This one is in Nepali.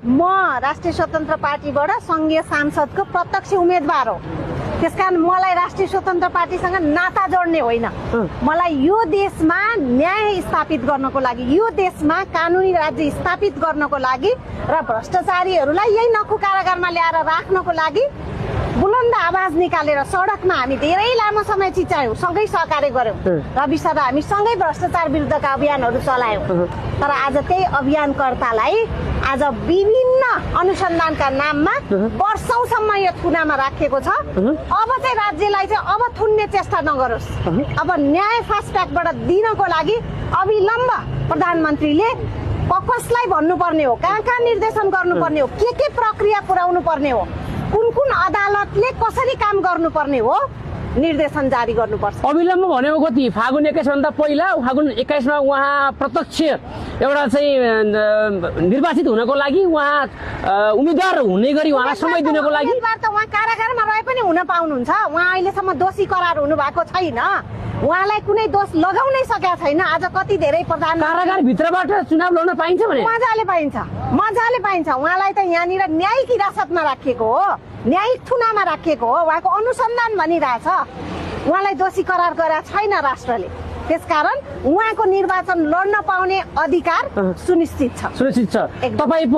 म राष्ट्रिय स्वतन्त्र पार्टीबाट संघीय सांसदको प्रत्यक्ष उम्मेदवार हो। त्यसकारण मलाई राष्ट्रिय स्वतन्त्र पार्टीसँग नाता जोड्ने होइन। मलाई यो देशमा न्याय स्थापित गर्नको लागि, यो देशमा कानुनी राज्य स्थापित गर्नको लागि र भ्रष्टाचारीहरूलाई यही नक्कु कारागारमा ल्याएर राख्नको लागि बुलन्द आवाज निकालेर सडकमा हामी धेरै लामो समय चिच्यायौँ, सँगै सहकार्य गर्यौँ। रवि सर हामी सँगै भ्रष्टाचार विरुद्धका अभियानहरू चलायौँ। तर आज त्यही अभियानकर्तालाई आज विभिन्न अनुसन्धानका नाममा वर्षौंसम्म यो थुनामा राखेको छ। अब चाहिँ राज्यलाई चाहिँ अब थुन्ने चेष्टा नगरोस्। अब न्याय फास्ट ट्र्याकबाट दिनको लागि अविलम्ब प्रधानमन्त्रीले कसलाई भन्नुपर्ने हो, कहाँ कहाँ निर्देशन गर्नुपर्ने हो, के प्रक्रिया पुर्याउनु पर्ने हो, कुन अदालतले कसरी काम गर्नुपर्ने हो, निर्देशन जारी गर्नुपर्छ। अविलम्ब भनेको कति? फागुन 21 भन्दा पहिला फागुन 21 मा उहाँ प्रत्यक्ष एउटा चाहिँ निर्वाचित हुनको लागि, उहाँ उम्मेदवार हुने गरी उहाँलाई समय दिनको लागि उम्मेदवार त उहाँ कारागारमा रहे पनि हुन पाउनुहुन्छ। उहाँ अहिलेसम्म दोषी करार हुनु भएको छैन। उहाँलाई कुनै दोष लगाउनै सकेका छैन। आज कति धेरै प्रधान कारागार भित्रबाट चुनाव लड्न पाइन्छ भने मजाले पाइन्छ, मजाले पाइन्छ। उहाँलाई त यहाँनिर न्यायिक हिरासतमा राखिएको हो, न्यायिक थुनामा राखिएको हो। उहाँको अनुसन्धान भनिरहेछ, उहाँलाई दोषी करार गरेका छैन राष्ट्रले। त्यसकारण उहाँको निर्वाचन लड्न पाउने अधिकार सुनिश्चित छ। सुनिश्चित छ। तपाईँ पनि